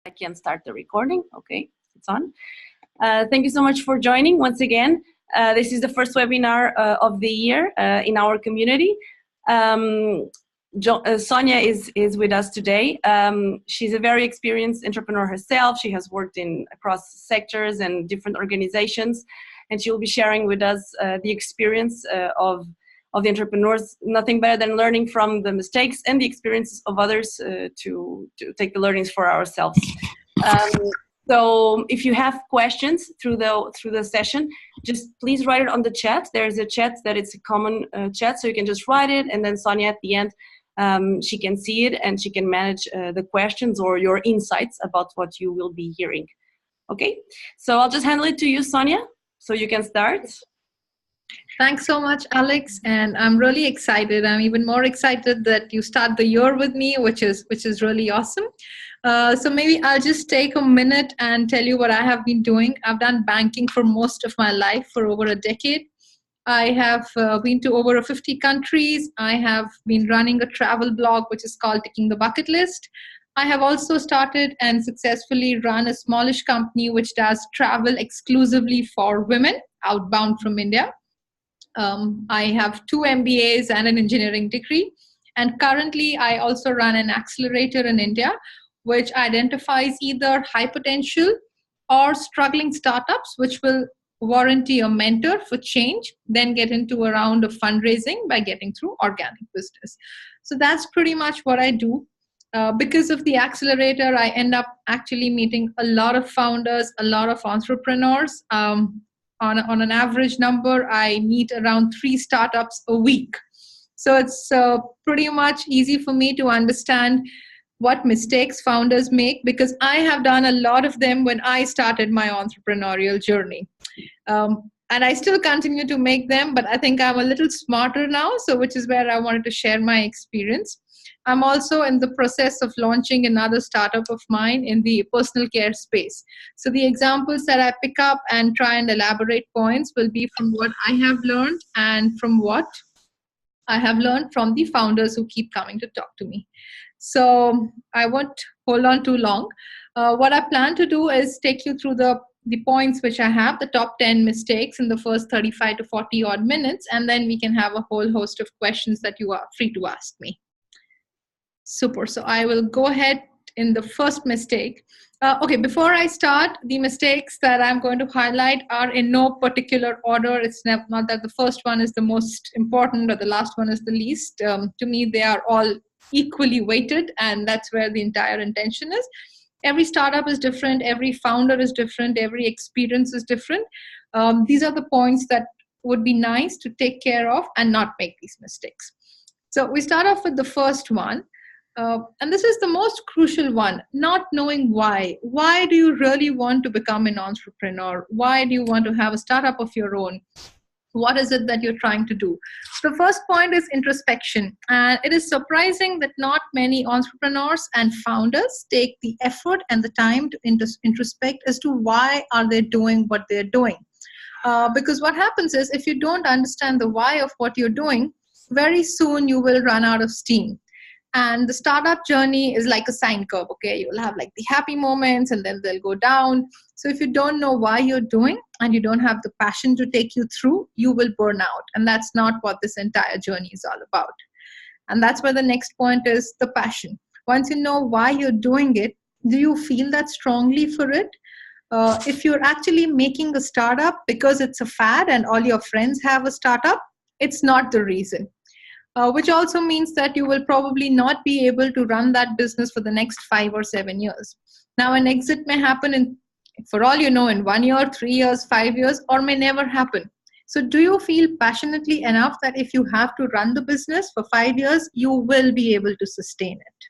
I can start the recording. Okay, it's on. Thank you so much for joining once again. This is the first webinar of the year in our community. Sonia is with us today. She's a very experienced entrepreneur herself. She has worked across sectors and different organizations, and she will be sharing with us the experience of the entrepreneurs. Nothing better than learning from the mistakes and the experiences of others to take the learnings for ourselves. So if you have questions through the session, just please write it on the chat. There's a chat that it's a common chat, so you can just write it, and then Sonia at the end, she can see it and she can manage the questions or your insights about what you will be hearing. Okay, so I'll just handle it to you, Sonia, so you can start. Thanks so much, Alex, and I'm really excited. I'm even more excited that you start the year with me, which is really awesome. So maybe I'll just take a minute and tell you what I have been doing. I've done banking for most of my life, for over a decade. I have been to over 50 countries. I have been running a travel blog, which is called Ticking the Bucket List. I have also started and successfully run a smallish company which does travel exclusively for women outbound from India. I have 2 MBAs and an engineering degree. And currently, I also run an accelerator in India, which identifies either high potential or struggling startups, which will warranty a mentor for change, then get into a round of fundraising by getting through organic business. So that's pretty much what I do. Because of the accelerator, I end up actually meeting a lot of founders, a lot of entrepreneurs. On an average number, I meet around 3 startups a week. So it's pretty much easy for me to understand what mistakes founders make, because I have done a lot of them when I started my entrepreneurial journey. And I still continue to make them, but I think I'm a little smarter now, so which is where I wanted to share my experience. I'm also in the process of launching another startup of mine in the personal care space. So the examples that I pick up and try and elaborate points will be from what I have learned and from what I have learned from the founders who keep coming to talk to me. So I won't hold on too long. What I plan to do is take you through the points which I have, the top 10 mistakes in the first 35 to 40 odd minutes, and then we can have a whole host of questions that you are free to ask me. Super. So I will go ahead in the first mistake. Okay, before I start, the mistakes that I'm going to highlight are in no particular order. It's not that the first one is the most important or the last one is the least. To me, they are all equally weighted, and that's where the entire intention is. Every startup is different. Every founder is different. Every experience is different. These are the points that would be nice to take care of and not make these mistakes. So we start off with the first one. And this is the most crucial one, not knowing why. Why do you really want to become an entrepreneur? Why do you want to have a startup of your own? What is it that you're trying to do? So the first point is introspection. And it is surprising that not many entrepreneurs and founders take the effort and the time to introspect as to why are they doing what they're doing. Because what happens is, if you don't understand the why of what you're doing, very soon you will run out of steam. And the startup journey is like a sine curve, okay? You'll have like the happy moments and then they'll go down. So if you don't know why you're doing and you don't have the passion to take you through, you will burn out. And that's not what this entire journey is all about. And that's where the next point is, the passion. Once you know why you're doing it, do you feel that strongly for it? If you're actually making a startup because it's a fad and all your friends have a startup, it's not the reason. Which also means that you will probably not be able to run that business for the next 5 or 7 years. Now, an exit may happen for all you know, in 1 year, 3 years, 5 years, or may never happen. So do you feel passionately enough that if you have to run the business for 5 years, you will be able to sustain it?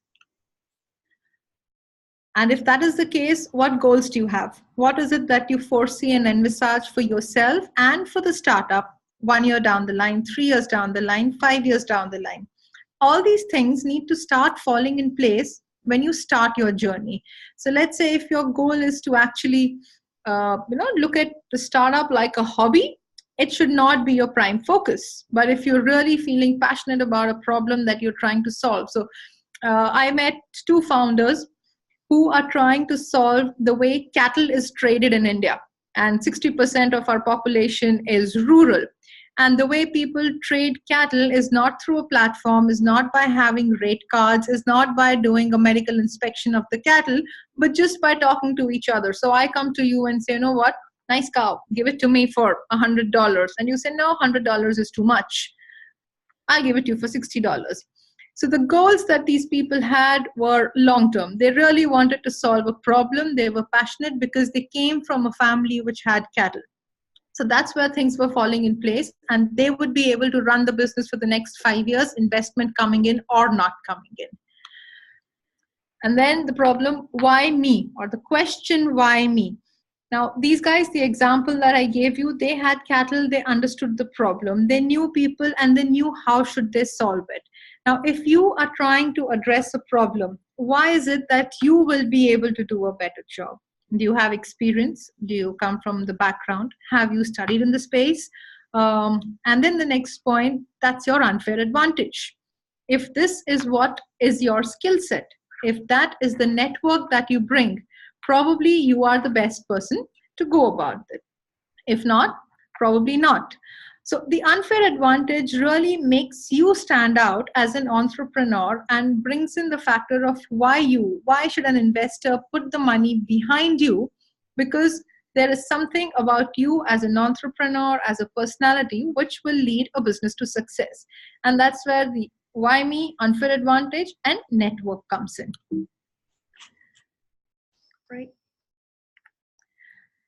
And if that is the case, what goals do you have? What is it that you foresee and envisage for yourself and for the startup 1 year down the line, 3 years down the line, 5 years down the line? All these things need to start falling in place when you start your journey. So let's say if your goal is to actually look at the startup like a hobby, it should not be your prime focus. But if you're really feeling passionate about a problem that you're trying to solve. So I met 2 founders who are trying to solve the way cattle is traded in India. And 60% of our population is rural. And the way people trade cattle is not through a platform, is not by having rate cards, is not by doing a medical inspection of the cattle, but just by talking to each other. So I come to you and say, you know what, nice cow, give it to me for $100. And you say, no, $100 is too much. I'll give it to you for $60. So the goals that these people had were long term. They really wanted to solve a problem. They were passionate because they came from a family which had cattle. So that's where things were falling in place, and they would be able to run the business for the next 5 years, investment coming in or not coming in. And then the problem, why me? Or the question, why me? Now, these guys, the example that I gave you, they had cattle, they understood the problem, they knew people, and they knew how should they solve it. Now, if you are trying to address a problem, why is it that you will be able to do a better job? Do you have experience? Do you come from the background? Have you studied in the space? And then the next point, that's your unfair advantage. If this is what is your skill set, if that is the network that you bring, probably you are the best person to go about it. If not, probably not. So the unfair advantage really makes you stand out as an entrepreneur and brings in the factor of why should an investor put the money behind you? Because there is something about you as an entrepreneur, as a personality, which will lead a business to success. And that's where the why me, unfair advantage, and network comes in. Right.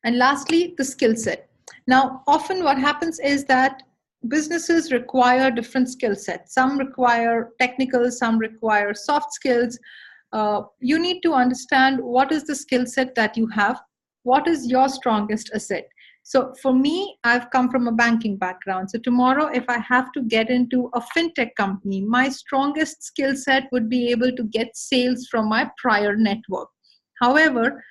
And lastly, the skill set. Now, often what happens is that businesses require different skill sets. Some require technical, some require soft skills. You need to understand what is the skill set that you have, what is your strongest asset. So for me, I've come from a banking background. So tomorrow, if I have to get into a fintech company, my strongest skill set would be able to get sales from my prior network. However,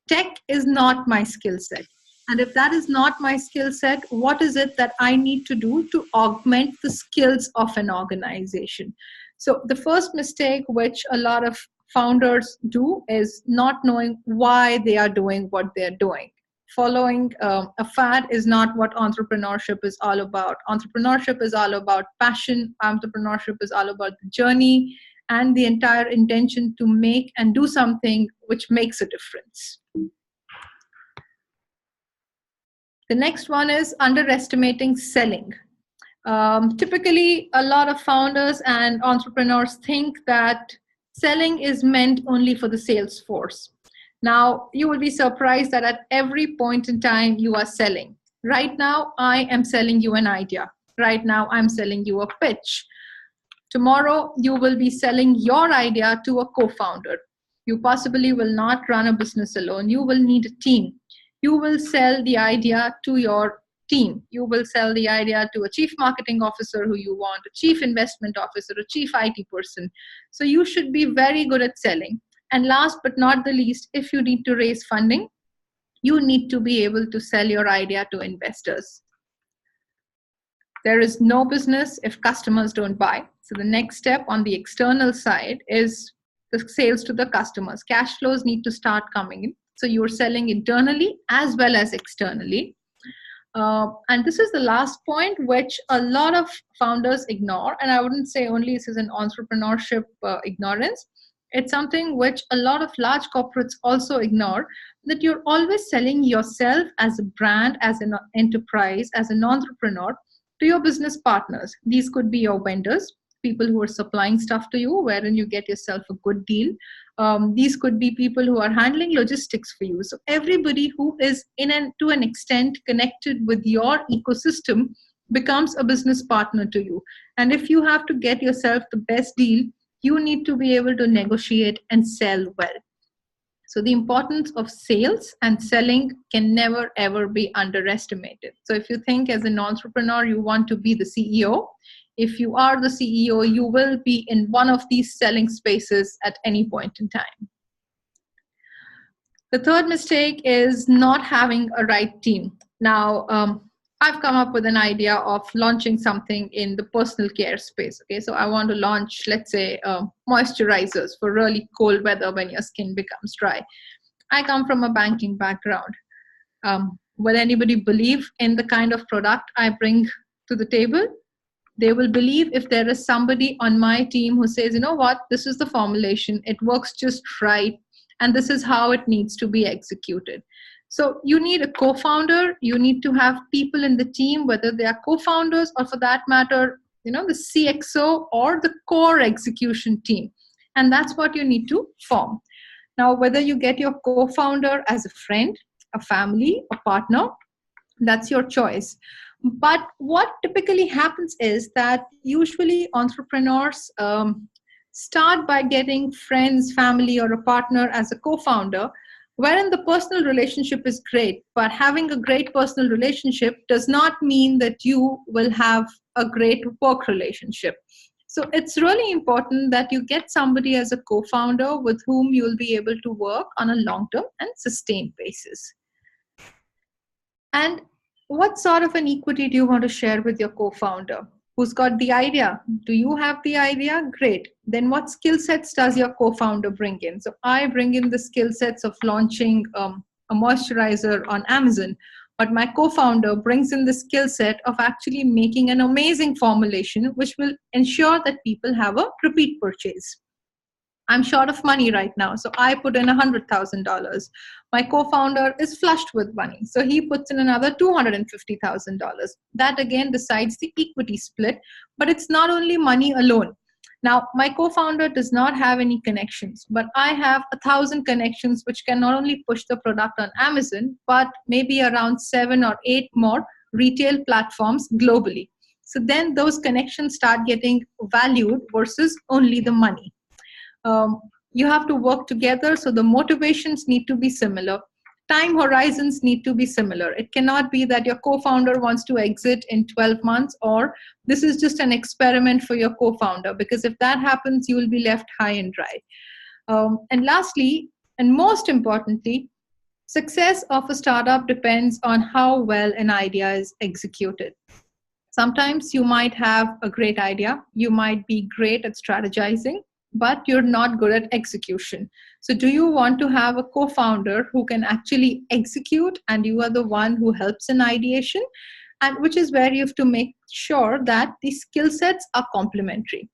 tech is not my skill set. And if that is not my skill set, what is it that I need to do to augment the skills of an organization? So the first mistake which a lot of founders do is not knowing why they are doing what they're doing. Following a fad is not what entrepreneurship is all about. Entrepreneurship is all about passion. Entrepreneurship is all about the journey and the entire intention to make and do something which makes a difference. The next one is underestimating selling. Typically, a lot of founders and entrepreneurs think that selling is meant only for the sales force. Now, you will be surprised that at every point in time you are selling. Right now, I am selling you an idea. Right now, I'm selling you a pitch. Tomorrow, you will be selling your idea to a co-founder. You possibly will not run a business alone. You will need a team. You will sell the idea to your team. You will sell the idea to a chief marketing officer who you want, a chief investment officer, a chief IT person. So you should be very good at selling. And last but not the least, if you need to raise funding, you need to be able to sell your idea to investors. There is no business if customers don't buy. So the next step on the external side is the sales to the customers. Cash flows need to start coming in. So you're selling internally as well as externally. And this is the last point which a lot of founders ignore. And I wouldn't say only this is an entrepreneurship ignorance. It's something which a lot of large corporates also ignore, that you're always selling yourself as a brand, as an enterprise, as an entrepreneur to your business partners. These could be your vendors, people who are supplying stuff to you, wherein you get yourself a good deal. These could be people who are handling logistics for you. So everybody who is to an extent connected with your ecosystem becomes a business partner to you. And if you have to get yourself the best deal, you need to be able to negotiate and sell well. So the importance of sales and selling can never, ever be underestimated. So if you think as an entrepreneur, you want to be the CEO, if you are the CEO, you will be in one of these selling spaces at any point in time. The third mistake is not having a right team. Now, I've come up with an idea of launching something in the personal care space. Okay, so I want to launch, let's say, moisturizers for really cold weather when your skin becomes dry. I come from a banking background. Will anybody believe in the kind of product I bring to the table? They will believe if there is somebody on my team who says, you know what, this is the formulation, it works just right, and this is how it needs to be executed. So you need a co-founder, you need to have people in the team, whether they are co-founders or for that matter, the CXO or the core execution team. And that's what you need to form. Now, whether you get your co-founder as a friend, a family, a partner, that's your choice. But what typically happens is that usually entrepreneurs start by getting friends, family, or a partner as a co-founder, wherein the personal relationship is great. But having a great personal relationship does not mean that you will have a great work relationship. So it's really important that you get somebody as a co-founder with whom you will be able to work on a long-term and sustained basis. And what sort of an equity do you want to share with your co-founder? Who's got the idea? Do you have the idea? Great. Then what skill sets does your co-founder bring in? So I bring in the skill sets of launching a moisturizer on Amazon, but my co-founder brings in the skill set of actually making an amazing formulation, which will ensure that people have a repeat purchase. I'm short of money right now, so I put in $100,000. My co-founder is flushed with money, so he puts in another $250,000. That again decides the equity split, but it's not only money alone. Now, my co-founder does not have any connections, but I have 1,000 connections which can not only push the product on Amazon, but maybe around 7 or 8 more retail platforms globally. So then those connections start getting valued versus only the money. You have to work together, so the motivations need to be similar. Time horizons need to be similar. It cannot be that your co-founder wants to exit in 12 months or this is just an experiment for your co-founder, because if that happens, you will be left high and dry. And lastly, and most importantly, success of a startup depends on how well an idea is executed. Sometimes you might have a great idea, you might be great at strategizing, but you're not good at execution. So do you want to have a co-founder who can actually execute and you are the one who helps in ideation? And which is where you have to make sure that the skill sets are complementary.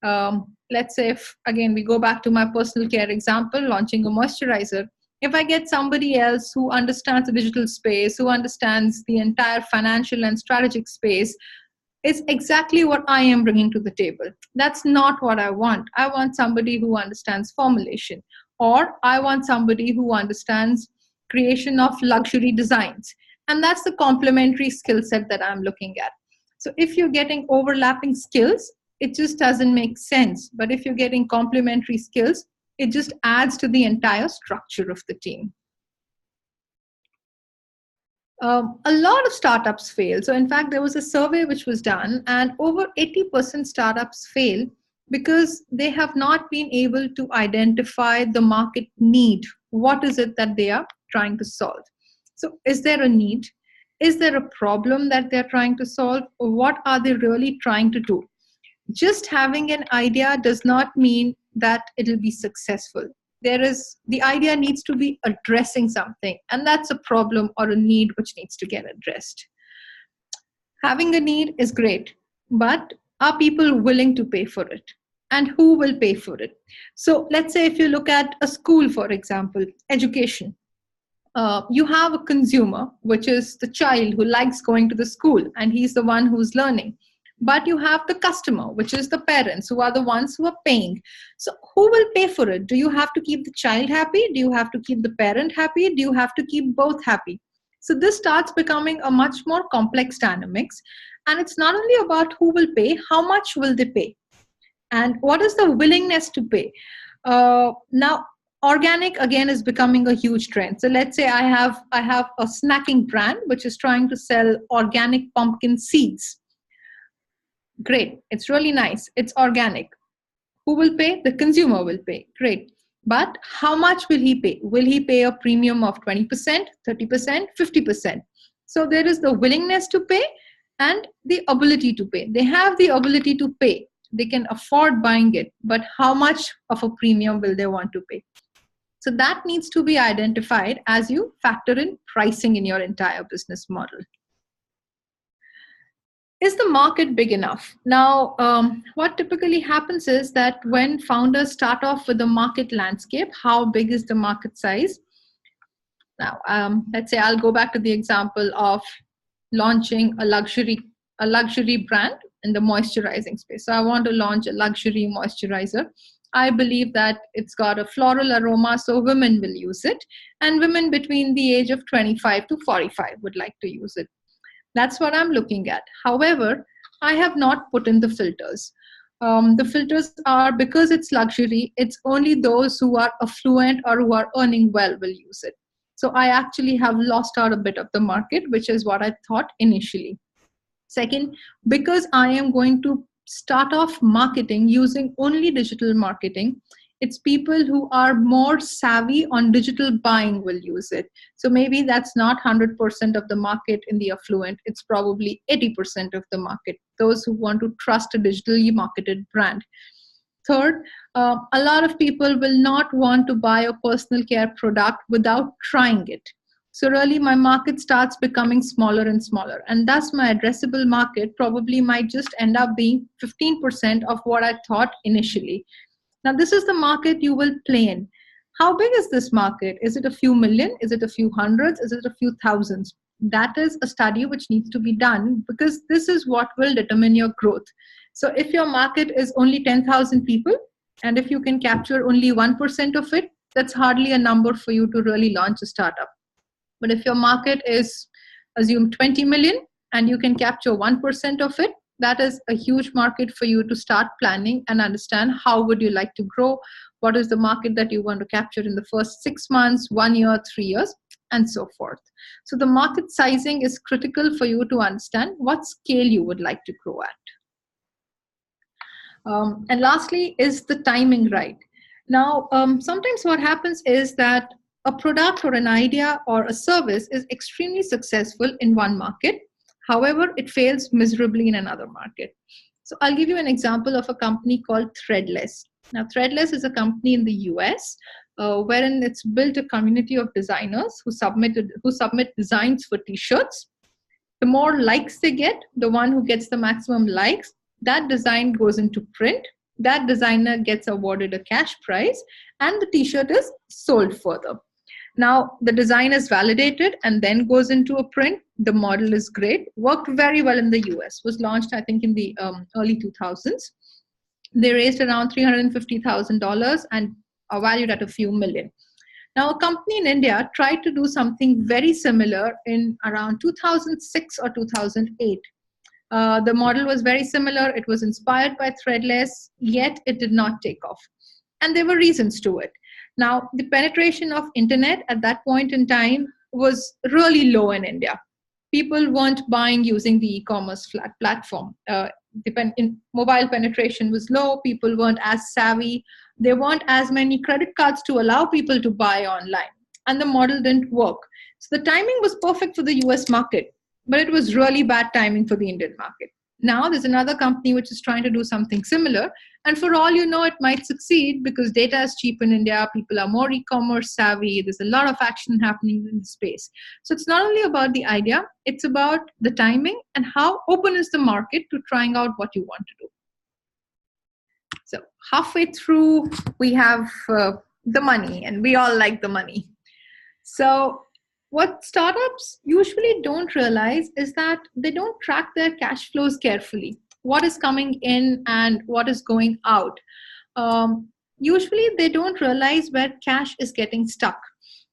Let's say, if, again, we go back to my personal care example, launching a moisturizer. If I get somebody else who understands the digital space, who understands the entire financial and strategic space, it's exactly what I am bringing to the table. That's not what I want. I want somebody who understands formulation, or I want somebody who understands creation of luxury designs. And that's the complementary skill set that I'm looking at. So if you're getting overlapping skills, it just doesn't make sense. But if you're getting complementary skills, it just adds to the entire structure of the team. A lot of startups fail. So in fact, there was a survey which was done, and over 80% startups fail because they have not been able to identify the market need. What is it that they are trying to solve? So is there a need? Is there a problem that they're trying to solve? Or what are they really trying to do? Just having an idea does not mean that it'll be successful. The idea needs to be addressing something, and that's a problem or a need which needs to get addressed. Having a need is great, but are people willing to pay for it? And who will pay for it? So let's say if you look at a school, for example, education, you have a consumer, which is the child who likes going to the school, and he's the one who's learning. But you have the customer, which is the parents, who are the ones who are paying. So who will pay for it? Do you have to keep the child happy? Do you have to keep the parent happy? Do you have to keep both happy? So this starts becoming a much more complex dynamics. And it's not only about who will pay, how much will they pay? And what is the willingness to pay? Now, organic again is becoming a huge trend. So let's say I have a snacking brand which is trying to sell organic pumpkin seeds. Great. It's really nice. It's organic. Who will pay? The consumer will pay. Great. But how much will he pay? Will he pay a premium of 20%, 30%, 50%? So there is the willingness to pay and the ability to pay. They have the ability to pay. They can afford buying it, but how much of a premium will they want to pay? So that needs to be identified as you factor in pricing in your entire business model. Is the market big enough? Now, what typically happens is that when founders start off with the market landscape, how big is the market size? Now, let's say I'll go back to the example of launching a luxury brand in the moisturizing space. So I want to launch a luxury moisturizer. I believe that it's got a floral aroma, so women will use it. And women between the age of 25 to 45 would like to use it. That's what I'm looking at. However, I have not put in the filters. The filters are, because it's luxury, it's only those who are affluent or who are earning well will use it. So I actually have lost out a bit of the market, which is what I thought initially. Second, because I am going to start off marketing using only digital marketing, it's people who are more savvy on digital buying will use it. So maybe that's not 100% of the market in the affluent. It's probably 80% of the market, those who want to trust a digitally marketed brand. Third, a lot of people will not want to buy a personal care product without trying it. So really my market starts becoming smaller and smaller, and thus my addressable market probably might just end up being 15% of what I thought initially. Now this is the market you will play in. How big is this market? Is it a few million? Is it a few hundreds? Is it a few thousands? That is a study which needs to be done, because this is what will determine your growth. So if your market is only 10,000 people, and if you can capture only 1% of it, that's hardly a number for you to really launch a startup. But if your market is, assume 20 million, and you can capture 1% of it, that is a huge market for you to start planning and understand how would you like to grow, what is the market that you want to capture in the first 6 months, 1 year, 3 years, and so forth. So the market sizing is critical for you to understand what scale you would like to grow at. And lastly, is the timing right? Now, sometimes what happens is that a product or an idea or a service is extremely successful in one market. However, it fails miserably in another market. So I'll give you an example of a company called Threadless. Now, Threadless is a company in the US, wherein it's built a community of designers who submit designs for t-shirts. The more likes they get, the one who gets the maximum likes, that design goes into print. That designer gets awarded a cash prize, and the t-shirt is sold further. Now, the design is validated and then goes into a print. The model is great, worked very well in the US, was launched, I think, in the early 2000s. They raised around $350,000 and are valued at a few million. Now, a company in India tried to do something very similar in around 2006 or 2008. The model was very similar. It was inspired by Threadless, yet it did not take off. And there were reasons to it. Now, the penetration of internet at that point in time was really low in India. People weren't buying using the e-commerce platform. Mobile penetration was low. People weren't as savvy. There weren't as many credit cards to allow people to buy online. And the model didn't work. So the timing was perfect for the US market, but it was really bad timing for the Indian market. Now there's another company which is trying to do something similar. And for all you know, it might succeed because data is cheap in India. People are more e-commerce savvy. There's a lot of action happening in the space. So it's not only about the idea, it's about the timing and how open is the market to trying out what you want to do. So halfway through, we have the money, and we all like the money. So what startups usually don't realize is that they don't track their cash flows carefully. What is coming in and what is going out. Usually they don't realize where cash is getting stuck.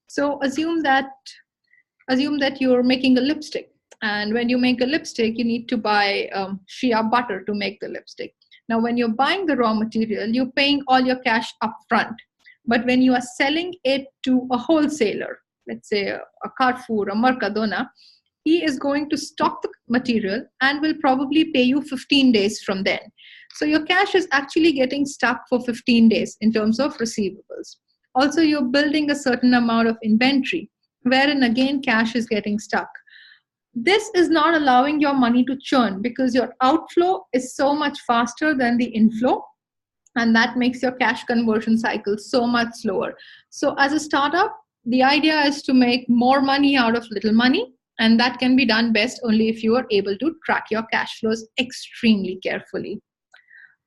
So assume that you're making a lipstick. And when you make a lipstick, you need to buy shea butter to make the lipstick. Now, when you're buying the raw material, you're paying all your cash upfront. But when you are selling it to a wholesaler, let's say a Carrefour, a Mercadona, he is going to stock the material and will probably pay you 15 days from then. So your cash is actually getting stuck for 15 days in terms of receivables. Also, you're building a certain amount of inventory, wherein again, cash is getting stuck. this is not allowing your money to churn because your outflow is so much faster than the inflow, and that makes your cash conversion cycle so much slower. So as a startup, the idea is to make more money out of little money, and that can be done best only if you are able to track your cash flows extremely carefully.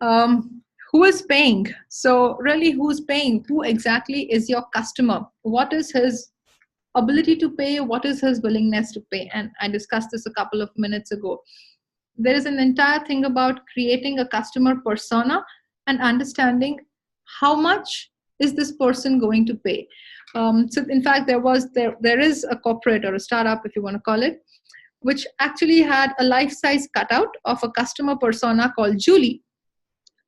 Who is paying? So really, who's paying? Who exactly is your customer? What is his ability to pay? What is his willingness to pay? And I discussed this a couple of minutes ago. There is an entire thing about creating a customer persona and understanding how much is this person going to pay. So in fact, there is a corporate or a startup, if you want to call it, which actually had a life-size cutout of a customer persona called Julie.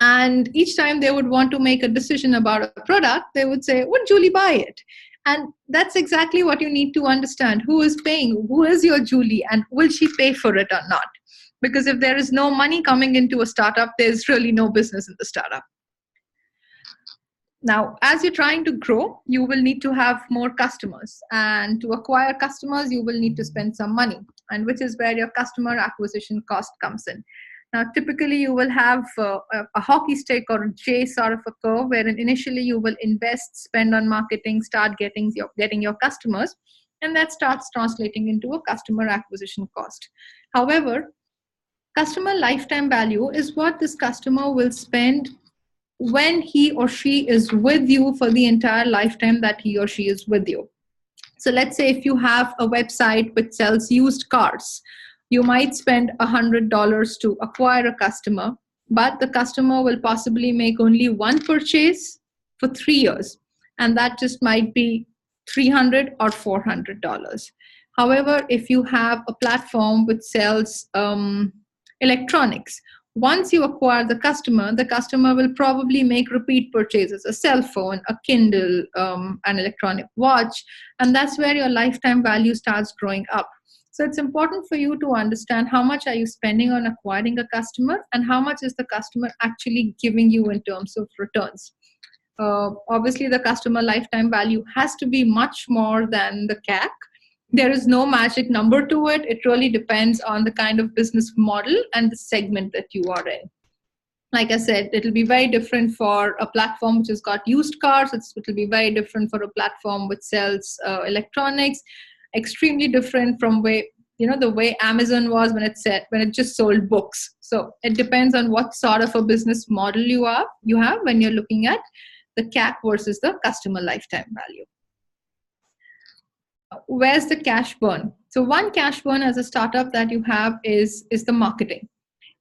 And each time they would want to make a decision about a product, they would say, would Julie buy it? And that's exactly what you need to understand. Who is paying? Who is your Julie? And will she pay for it or not? Because if there is no money coming into a startup, there's really no business in the startup. Now, as you're trying to grow, you will need to have more customers. And to acquire customers, you will need to spend some money, and which is where your customer acquisition cost comes in. Now, typically, you will have a hockey stick or a J sort of a curve, wherein initially you will invest, spend on marketing, start getting your customers, and that starts translating into a customer acquisition cost. However, customer lifetime value is what this customer will spend when he or she is with you for the entire lifetime that he or she is with you. So let's say if you have a website which sells used cars, you might spend $100 to acquire a customer, but the customer will possibly make only one purchase for 3 years, and that just might be $300 or $400. However, if you have a platform which sells electronics, once you acquire the customer will probably make repeat purchases, a cell phone, a Kindle, an electronic watch, and that's where your lifetime value starts growing up. So it's important for you to understand how much are you spending on acquiring a customer and how much is the customer actually giving you in terms of returns. Obviously, the customer lifetime value has to be much more than the CAC. There is no magic number to it. It really depends on the kind of business model and the segment that you are in. Like I said, it'll be very different for a platform which has got used cars. It'll be very different for a platform which sells electronics. Extremely different from the way Amazon was when it just sold books. So it depends on what sort of a business model you have when you're looking at the CAC versus the customer lifetime value. Where's the cash burn? So one cash burn as a startup that you have is the marketing.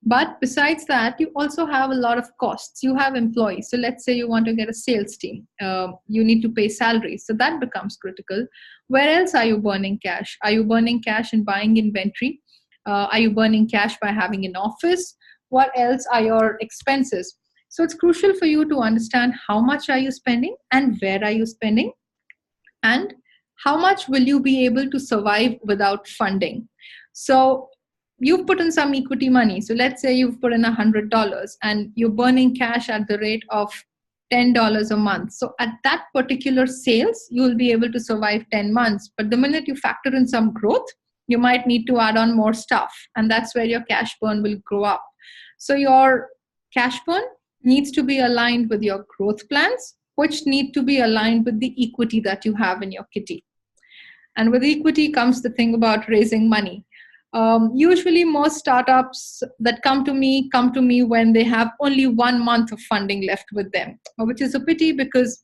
But besides that, you also have a lot of costs. You have employees. So let's say you want to get a sales team. You need to pay salaries. So that becomes critical. Where else are you burning cash? Are you burning cash in buying inventory? Are you burning cash by having an office? What else are your expenses? So it's crucial for you to understand how much are you spending and where are you spending, and how much will you be able to survive without funding. So you've put in some equity money. So let's say you've put in $100 and you're burning cash at the rate of $10 a month. So at that particular sales, you will be able to survive 10 months. But the minute you factor in some growth, you might need to add on more stuff. And that's where your cash burn will grow up. So your cash burn needs to be aligned with your growth plans, which need to be aligned with the equity that you have in your kitty. And with equity comes the thing about raising money. Usually most startups that come to me when they have only 1 month of funding left with them, which is a pity because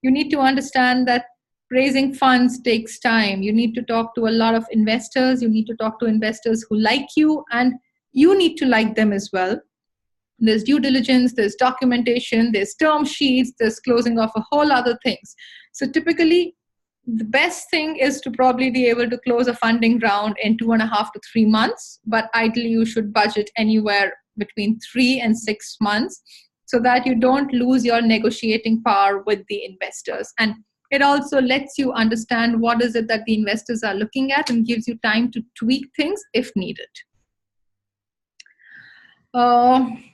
you need to understand that raising funds takes time. You need to talk to a lot of investors. You need to talk to investors who like you, and you need to like them as well. There's due diligence, there's documentation, there's term sheets, there's closing of a whole other things. So typically, the best thing is to probably be able to close a funding round in 2.5 to 3 months, but ideally you should budget anywhere between 3 and 6 months so that you don't lose your negotiating power with the investors. And it also lets you understand what is it that the investors are looking at and gives you time to tweak things if needed.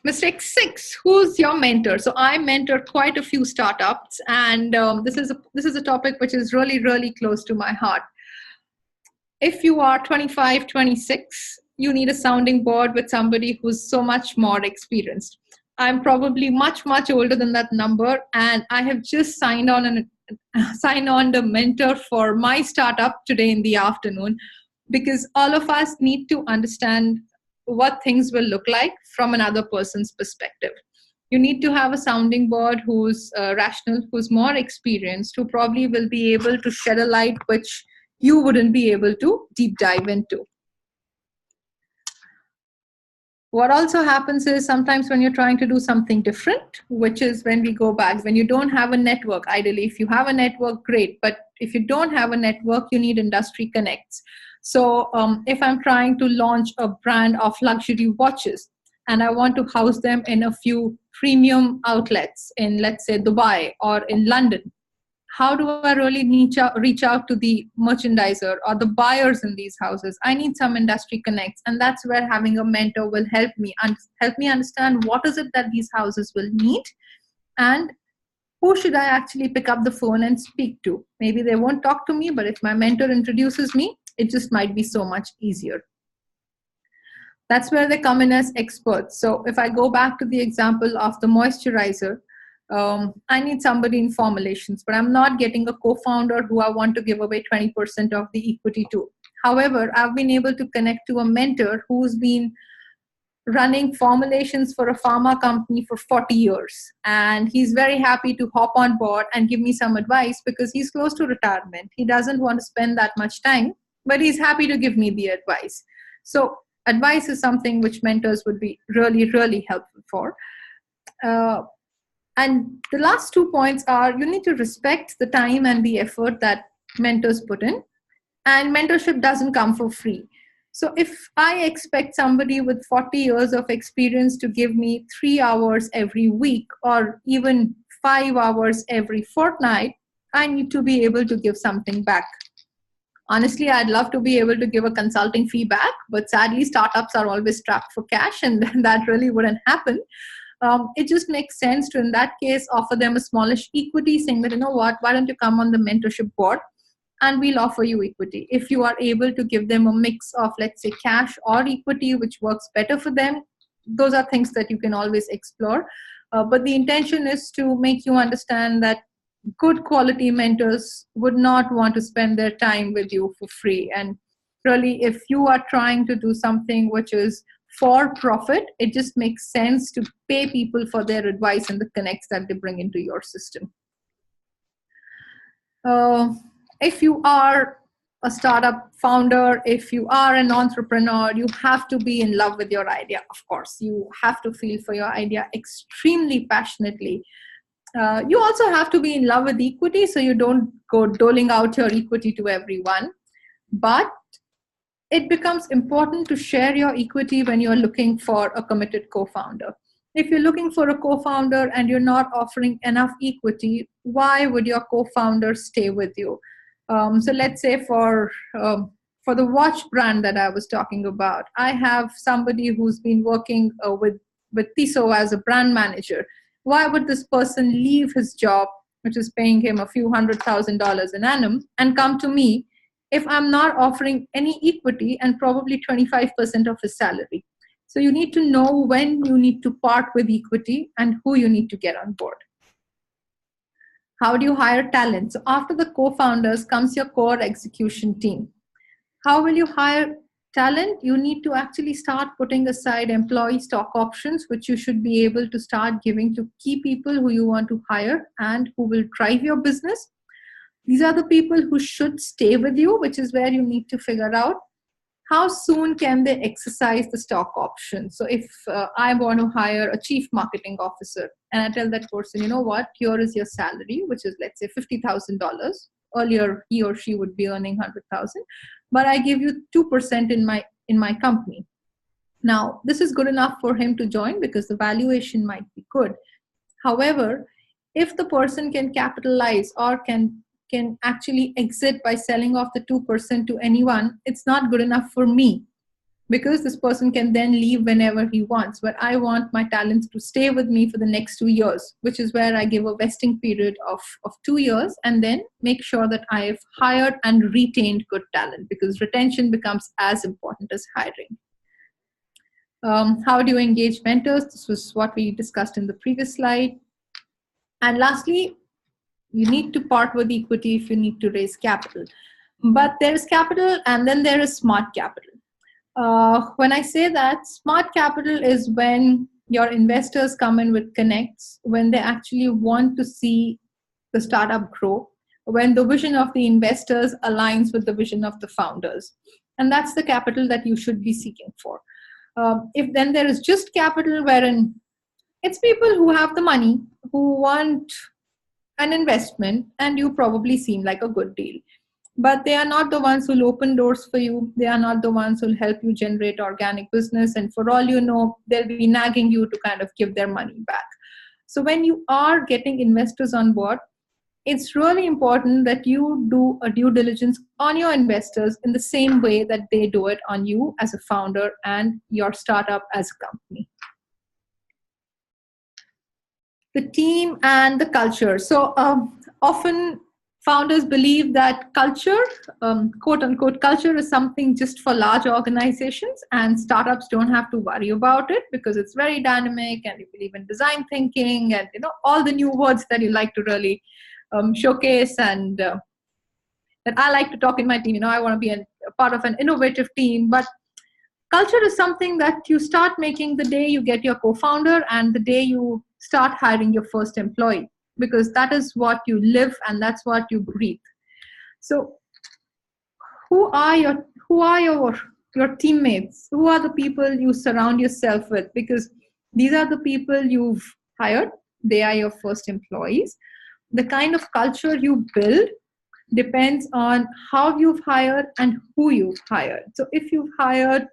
Mistake 6, who's your mentor? So I mentor quite a few startups, and this is a topic which is really, really close to my heart. if you are 25, 26, you need a sounding board with somebody who's so much more experienced. I'm probably much, much older than that number, and I have just signed on the mentor for my startup today in the afternoon, because all of us need to understand what things will look like from another person's perspective. You need to have a sounding board who's rational, who's more experienced, who probably will be able to shed a light which you wouldn't be able to deep dive into. What also happens is sometimes when you're trying to do something different, which is when we go back, when you don't have a network, ideally, if you have a network, great. But if you don't have a network, you need industry connects. So if I'm trying to launch a brand of luxury watches and I want to house them in a few premium outlets in, let's say, Dubai or in London, how do I really reach out to the merchandiser or the buyers in these houses? I need some industry connects, and that's where having a mentor will help me understand what is it that these houses will need, and who should I actually pick up the phone and speak to. Maybe they won't talk to me, but if my mentor introduces me, it just might be so much easier. That's where they come in as experts. So if I go back to the example of the moisturizer, I need somebody in formulations, but I'm not getting a co-founder who I want to give away 20% of the equity to. However, I've been able to connect to a mentor who's been running formulations for a pharma company for 40 years. And he's very happy to hop on board and give me some advice because he's close to retirement. He doesn't want to spend that much time, but he's happy to give me the advice. So advice is something which mentors would be really, really helpful for. And the last 2 points are you need to respect the time and the effort that mentors put in. And mentorship doesn't come for free. So if I expect somebody with 40 years of experience to give me 3 hours every week or even 5 hours every fortnight, I need to be able to give something back. Honestly, I'd love to be able to give a consulting fee back, but sadly, startups are always strapped for cash, and that really wouldn't happen. It just makes sense to, in that case, offer them a smallish equity, saying that, you know what, why don't you come on the mentorship board and we'll offer you equity. If you are able to give them a mix of, let's say, cash or equity, which works better for them, those are things that you can always explore. But the intention is to make you understand that good quality mentors would not want to spend their time with you for free. And really, if you are trying to do something which is for profit, it just makes sense to pay people for their advice and the connects that they bring into your system. If you are a startup founder, if you are an entrepreneur, you have to be in love with your idea. Of course, you have to feel for your idea extremely passionately. You also have to be in love with equity, so you don't go doling out your equity to everyone. But it becomes important to share your equity when you're looking for a committed co-founder. If you're looking for a co-founder and you're not offering enough equity, why would your co-founder stay with you? So let's say for the watch brand that I was talking about, I have somebody who's been working with Tissot as a brand manager. Why would this person leave his job, which is paying him a few $100,000 an annum, and come to me if I'm not offering any equity and probably 25% of his salary? So you need to know when you need to part with equity and who you need to get on board. How do you hire talent? So after the co-founders comes your core execution team. How will you hire talent? You need to actually start putting aside employee stock options, which you should be able to start giving to key people who you want to hire and who will drive your business. These are the people who should stay with you, which is where you need to figure out how soon can they exercise the stock option. So if I want to hire a chief marketing officer and I tell that person, you know what, here is your salary, which is, let's say, $50,000. Earlier, he or she would be earning $100,000, but I give you 2% in my company. Now, this is good enough for him to join because the valuation might be good. However, if the person can capitalize or can actually exit by selling off the 2% to anyone, it's not good enough for me. because this person can then leave whenever he wants. But I want my talents to stay with me for the next 2 years, which is where I give a vesting period of 2 years and then make sure that I've hired and retained good talent, because retention becomes as important as hiring. How do you engage mentors? This was what we discussed in the previous slide. And lastly, you need to part with equity if you need to raise capital. But there is capital and then there is smart capital. When I say that, smart capital is when your investors come in with connects, when they actually want to see the startup grow, when the vision of the investors aligns with the vision of the founders. And that's the capital that you should be seeking for. If then there is just capital wherein it's people who have the money, who want an investment, and you probably seem like a good deal. But they are not the ones who'll open doors for you. They are not the ones who'll help you generate organic business. And for all you know, they'll be nagging you to kind of give their money back. So when you are getting investors on board, it's really important that you do a due diligence on your investors in the same way that they do it on you as a founder and your startup as a company. The team and the culture. So often founders believe that culture, quote unquote, culture is something just for large organizations, and startups don't have to worry about it because it's very dynamic and you believe in design thinking and all the new words that you like to really showcase, and that I like to talk in my team. I want to be a part of an innovative team, but culture is something that you start making the day you get your co-founder and the day you start hiring your first employee, because that is what you live and that's what you breathe. So who are your teammates? Who are the people you surround yourself with? Because these are the people you've hired. They are your first employees. The kind of culture you build depends on how you've hired and who you've hired. So if you've hired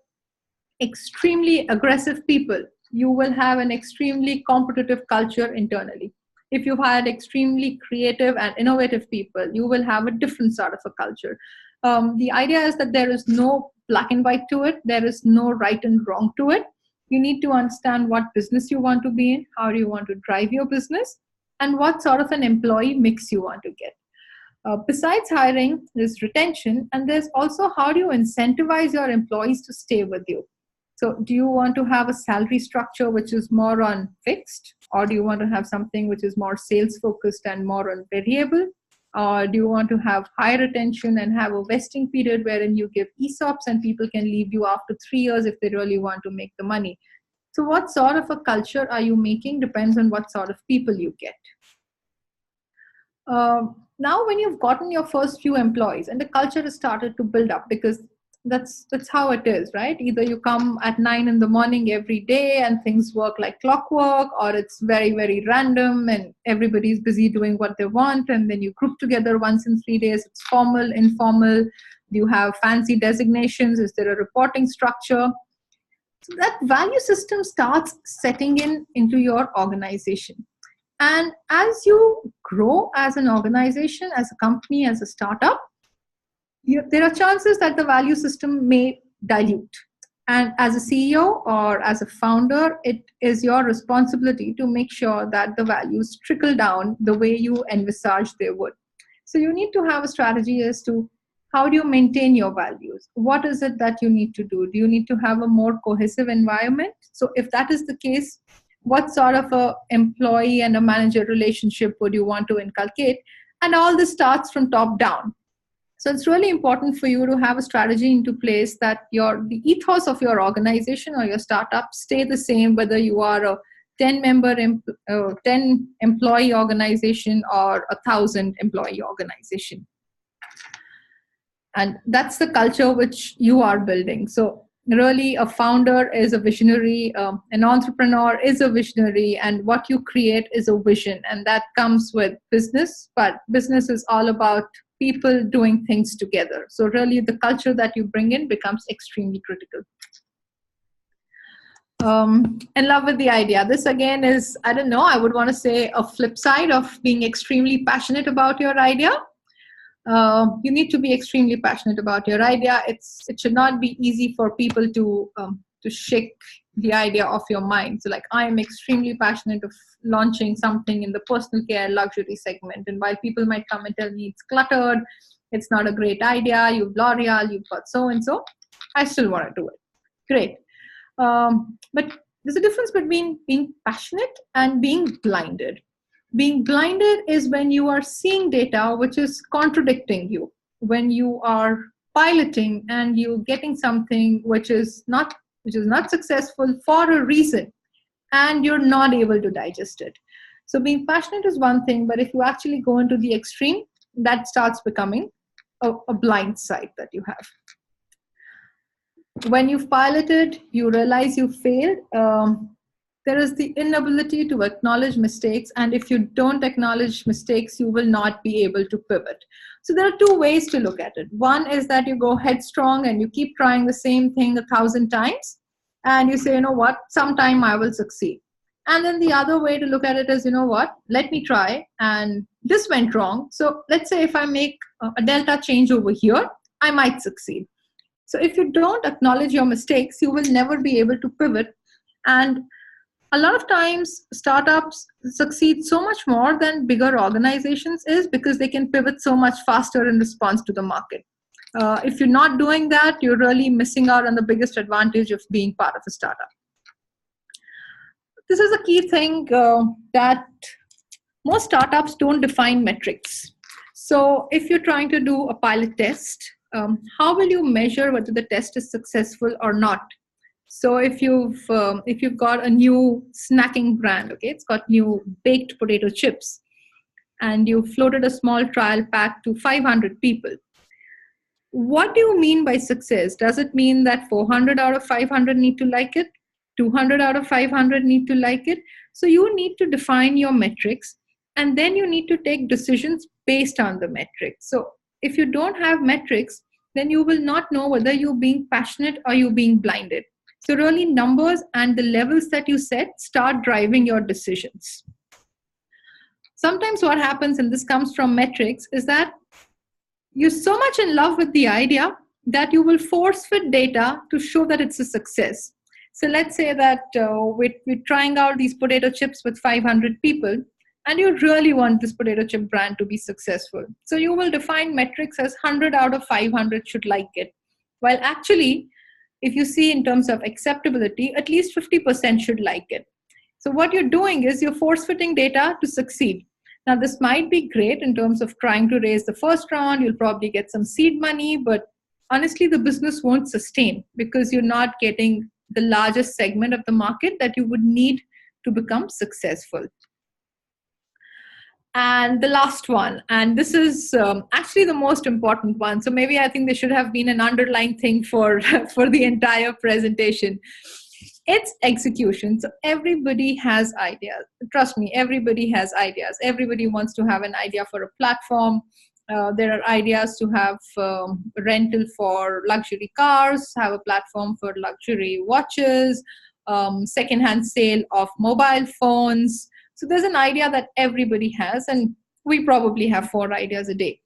extremely aggressive people, you will have an extremely competitive culture internally. If you hired extremely creative and innovative people, you will have a different sort of a culture. The idea is that there is no black and white to it. There is no right and wrong to it. You need to understand what business you want to be in, how do you want to drive your business, and what sort of an employee mix you want to get. Besides hiring, there's retention, and there's also how do you incentivize your employees to stay with you. So do you want to have a salary structure which is more on fixed, or do you want to have something which is more sales focused and more on variable? Or do you want to have high retention and have a vesting period wherein you give ESOPs and people can leave you after 3 years if they really want to make the money? So what sort of a culture are you making depends on what sort of people you get. Now when you've gotten your first few employees and the culture has started to build up, because that's how it is, right? Either you come at 9 in the morning every day and things work like clockwork, or it's very, very random and everybody's busy doing what they want, and then you group together once in 3 days. It's formal, informal. Do you have fancy designations? Is there a reporting structure? So that value system starts setting into your organization. And as you grow as an organization, as a company, as a startup, there are chances that the value system may dilute. And as a CEO or as a founder, it is your responsibility to make sure that the values trickle down the way you envisage they would. So you need to have a strategy as to how do you maintain your values? What is it that you need to do? Do you need to have a more cohesive environment? So if that is the case, what sort of a employee and a manager relationship would you want to inculcate? And all this starts from top down. So it's really important for you to have a strategy into place that the ethos of your organization or your startup stay the same, whether you are a 10 employee organization or 1,000 employee organization. And that's the culture which you are building. So really a founder is a visionary, an entrepreneur is a visionary, and what you create is a vision, and that comes with business, but business is all about people doing things together. So really the culture that you bring in becomes extremely critical. In love with the idea. This again is, I don't know, I would want to say a flip side of being extremely passionate about your idea. You need to be extremely passionate about your idea. It should not be easy for people to shake the idea off your mind. So like, I am extremely passionate of launching something in the personal care luxury segment. And while people might come and tell me it's cluttered, it's not a great idea, you've L'Oreal, you've got so and so, I still want to do it. Great. But there's a difference between being passionate and being blinded. Being blinded is when you are seeing data which is contradicting you, when you are piloting and you're getting something which is not successful for a reason, and you're not able to digest it. So being passionate is one thing, but if you actually go into the extreme, that starts becoming a blind side that you have. When you've piloted, you realize you failed. There is the inability to acknowledge mistakes. And if you don't acknowledge mistakes, you will not be able to pivot. So there are two ways to look at it. One is that you go headstrong and you keep trying the same thing 1,000 times. And you say, you know what, sometime I will succeed. And then the other way to look at it is, you know what, let me try. And this went wrong. So let's say if I make a delta change over here, I might succeed. So if you don't acknowledge your mistakes, you will never be able to pivot. And a lot of times startups succeed so much more than bigger organizations is because they can pivot so much faster in response to the market. If you're not doing that, you're really missing out on the biggest advantage of being part of a startup. This is a key thing that most startups don't define metrics. So if you're trying to do a pilot test, how will you measure whether the test is successful or not? So if you've got a new snacking brand, okay, it's got new baked potato chips, and you floated a small trial pack to 500 people. What do you mean by success? Does it mean that 400 out of 500 need to like it? 200 out of 500 need to like it? So you need to define your metrics, and then you need to take decisions based on the metrics. So if you don't have metrics, then you will not know whether you're being passionate or you're being blinded. So really, numbers and the levels that you set start driving your decisions. Sometimes what happens, and this comes from metrics, is that you're so much in love with the idea that you will force fit data to show that it's a success. So let's say that we're trying out these potato chips with 500 people, and you really want this potato chip brand to be successful. So you will define metrics as 100 out of 500 should like it. While actually, if you see in terms of acceptability, at least 50% should like it. So what you're doing is you're force-fitting data to succeed. Now, this might be great in terms of trying to raise the first round. You'll probably get some seed money, but honestly, the business won't sustain because you're not getting the largest segment of the market that you would need to become successful. And the last one, and this is actually the most important one. So maybe I think there should have been an underlying thing for the entire presentation. It's execution. So everybody has ideas. Trust me, everybody has ideas. Everybody wants to have an idea for a platform. There are ideas to have rental for luxury cars, have a platform for luxury watches, secondhand sale of mobile phones. So there's an idea that everybody has, and we probably have 4 ideas a day.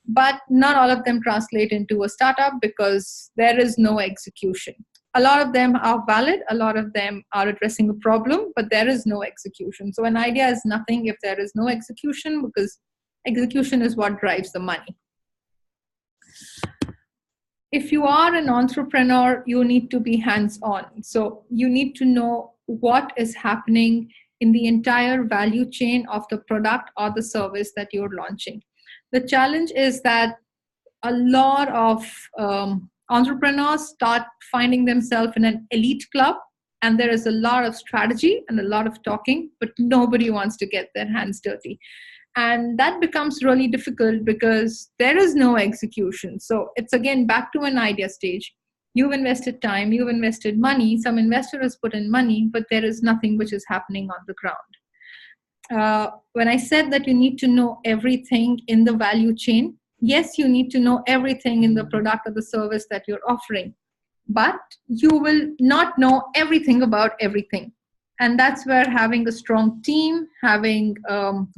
But not all of them translate into a startup because there is no execution. A lot of them are valid, a lot of them are addressing a problem, but there is no execution. So an idea is nothing if there is no execution, because execution is what drives the money. If you are an entrepreneur, you need to be hands-on. So you need to know what is happening in the entire value chain of the product or the service that you're launching. The challenge is that a lot of entrepreneurs start finding themselves in an elite club, and there is a lot of strategy and a lot of talking, but nobody wants to get their hands dirty. And that becomes really difficult because there is no execution. So it's again back to an idea stage. You've invested time, you've invested money, some investor has put in money, but there is nothing which is happening on the ground. When I said that you need to know everything in the value chain, yes, you need to know everything in the product or the service that you're offering, but you will not know everything about everything. And that's where having a strong team, having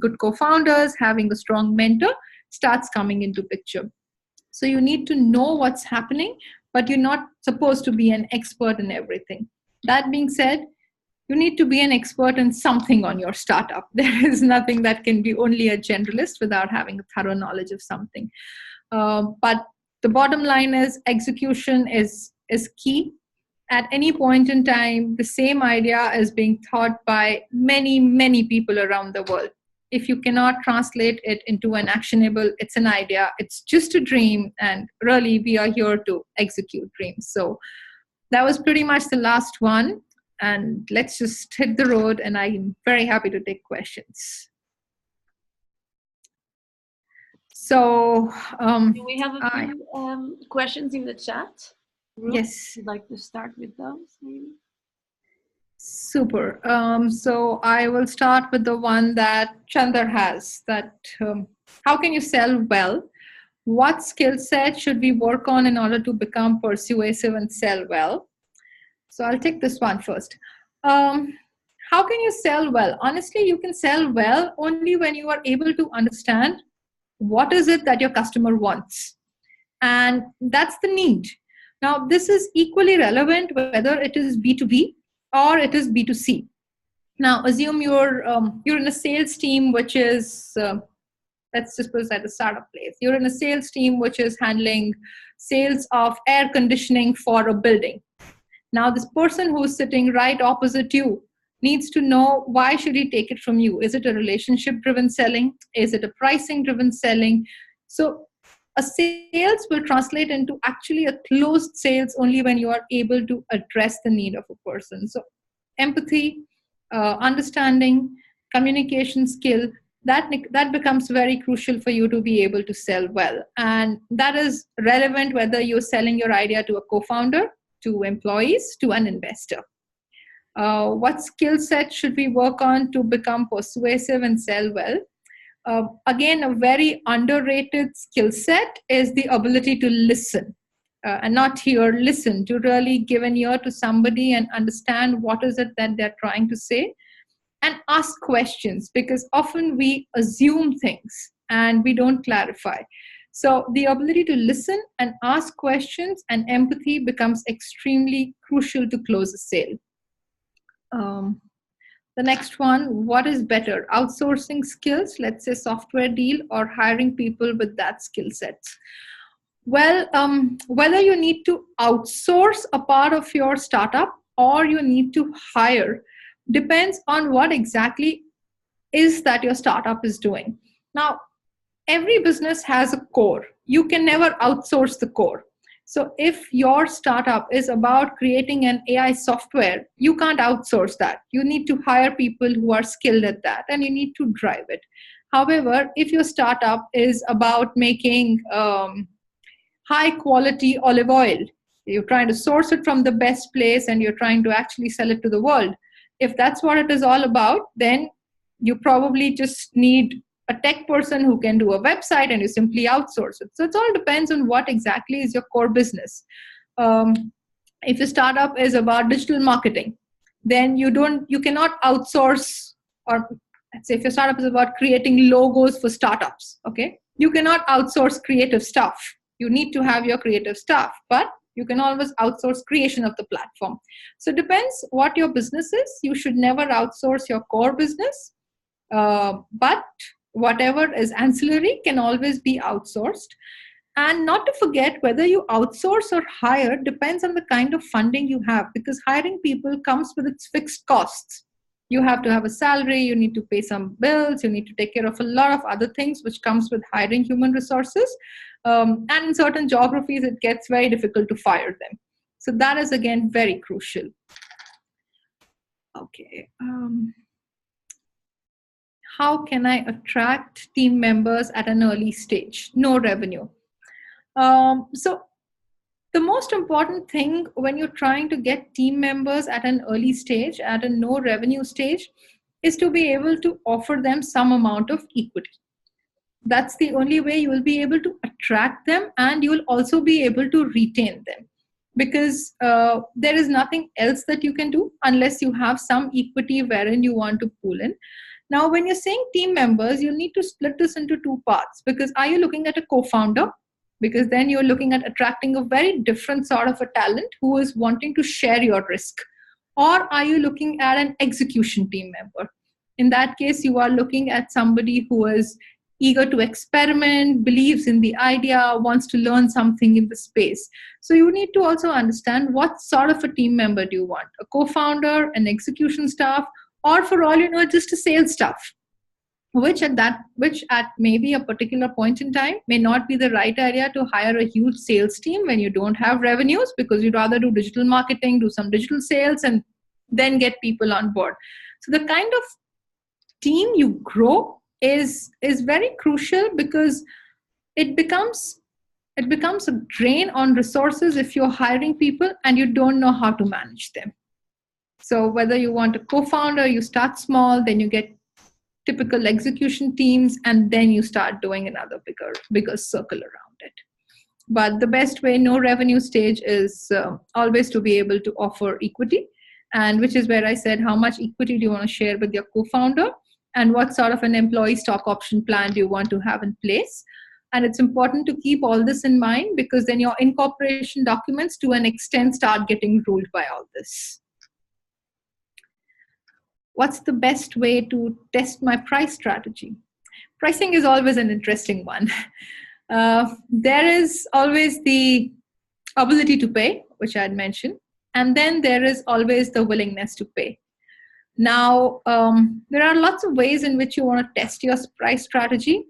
good co-founders, having a strong mentor starts coming into picture. So you need to know what's happening, but you're not supposed to be an expert in everything. That being said, you need to be an expert in something on your startup. There is nothing that can be only a generalist without having a thorough knowledge of something. But the bottom line is execution is key. At any point in time, the same idea is being thought by many, many people around the world. If you cannot translate it into an actionable, it's an idea, it's just a dream, and really we are here to execute dreams. So that was pretty much the last one. And let's just hit the road, and I'm very happy to take questions. So do we have a few questions in the chat? Yes. Would like to start with those, maybe? Super. So I will start with the one that Chandar has, that how can you sell well? What skill set should we work on in order to become persuasive and sell well? So I'll take this one first. How can you sell well? Honestly, you can sell well only when you are able to understand what is it that your customer wants. And that's the need. Now, this is equally relevant whether it is B2B or it is B2C. Now, assume you're in a sales team, which is, let's just put it at a startup place. You're in a sales team which is handling sales of air conditioning for a building. Now, this person who's sitting right opposite you needs to know, why should he take it from you? Is it a relationship-driven selling? Is it a pricing-driven selling? So a sales will translate into actually a closed sales only when you are able to address the need of a person. So empathy, understanding, communication skill, that becomes very crucial for you to be able to sell well. And that is relevant whether you're selling your idea to a co-founder, to employees, to an investor. What skill set should we work on to become persuasive and sell well? Again, a very underrated skill set is the ability to listen. And not hear, listen, to really give an ear to somebody and understand what is it that they're trying to say, and ask questions, because often we assume things and we don't clarify. So the ability to listen and ask questions and empathy becomes extremely crucial to close a sale. The next one, what is better, outsourcing skills, let's say software deal, or hiring people with that skill set? Well, whether you need to outsource a part of your startup or you need to hire depends on what exactly is that your startup is doing. Now, every business has a core. You can never outsource the core. So if your startup is about creating an AI software, you can't outsource that. You need to hire people who are skilled at that, and you need to drive it. However, if your startup is about making high quality olive oil, you're trying to source it from the best place and you're trying to actually sell it to the world. If that's what it is all about, then you probably just need a tech person who can do a website and you simply outsource it. So it all depends on what exactly is your core business. If your startup is about digital marketing, then you cannot outsource, or let's say if your startup is about creating logos for startups, okay, you cannot outsource creative stuff. You need to have your creative stuff, but you can always outsource creation of the platform. So it depends what your business is. You should never outsource your core business, but whatever is ancillary can always be outsourced. And not to forget, whether you outsource or hire depends on the kind of funding you have, because hiring people comes with its fixed costs. You have to have a salary, you need to pay some bills, you need to take care of a lot of other things which comes with hiring human resources. And in certain geographies, it gets very difficult to fire them. So that is, again, very crucial. Okay. How can I attract team members at an early stage? No revenue. So the most important thing when you're trying to get team members at an early stage, at a no revenue stage, is to be able to offer them some amount of equity. That's the only way you will be able to attract them, and you will also be able to retain them, because there is nothing else that you can do unless you have some equity wherein you want to pull in. Now, when you're saying team members, you'll need to split this into two parts, because are you looking at a co-founder? Because then you're looking at attracting a very different sort of a talent who is wanting to share your risk. Or are you looking at an execution team member? In that case, you are looking at somebody who is eager to experiment, believes in the idea, wants to learn something in the space. So you need to also understand what sort of a team member do you want? A co-founder, an execution staff, or for all you know, just a sales staff, which at maybe a particular point in time may not be the right idea to hire a huge sales team when you don't have revenues, because you'd rather do digital marketing, do some digital sales, and then get people on board. So the kind of team you grow is very crucial, because it becomes a drain on resources if you're hiring people and you don't know how to manage them. So whether you want a co-founder, you start small, then you get typical execution teams, and then you start doing another bigger circle around it. But the best way, no revenue stage, is always to be able to offer equity, and which is where I said, how much equity do you want to share with your co-founder, and what sort of an employee stock option plan do you want to have in place. And it's important to keep all this in mind, because then your incorporation documents to an extent start getting ruled by all this. What's the best way to test my price strategy? Pricing is always an interesting one. There is always the ability to pay, which I had mentioned, and then there is always the willingness to pay. Now, there are lots of ways in which you want to test your price strategy.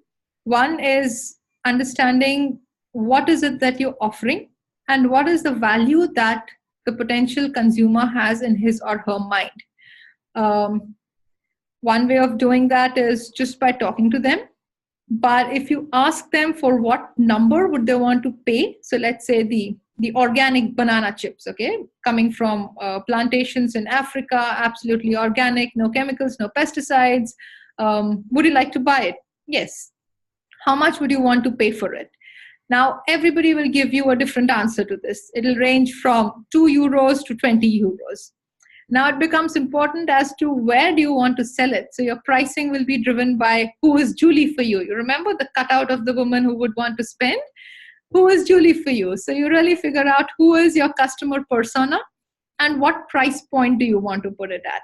One is understanding what is it that you're offering and what is the value that the potential consumer has in his or her mind. One way of doing that is just by talking to them. But if you ask them for what number would they want to pay, so let's say the organic banana chips, okay, coming from plantations in Africa, absolutely organic, no chemicals, no pesticides. Would you like to buy it? Yes. How much would you want to pay for it? Now, everybody will give you a different answer to this. It'll range from 2 euros to 20 euros. Now it becomes important as to where do you want to sell it. So your pricing will be driven by who is Julie for you. You remember the cutout of the woman who would want to spend? Who is Julie for you? So you really figure out who is your customer persona and what price point do you want to put it at.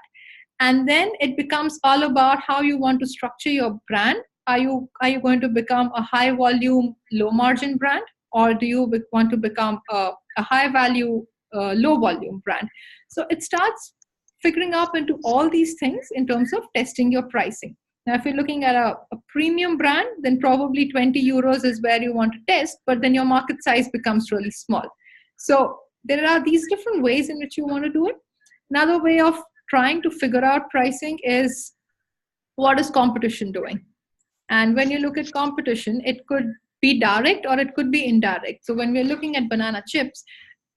And then it becomes all about how you want to structure your brand. Are you going to become a high volume, low margin brand? Or do you want to become a high value, low volume brand? So it starts figuring out into all these things in terms of testing your pricing. Now, if you're looking at a premium brand, then probably 20 euros is where you want to test, but then your market size becomes really small. So there are these different ways in which you want to do it. Another way of trying to figure out pricing is, what is competition doing? And when you look at competition, it could be direct or it could be indirect. So when we're looking at banana chips,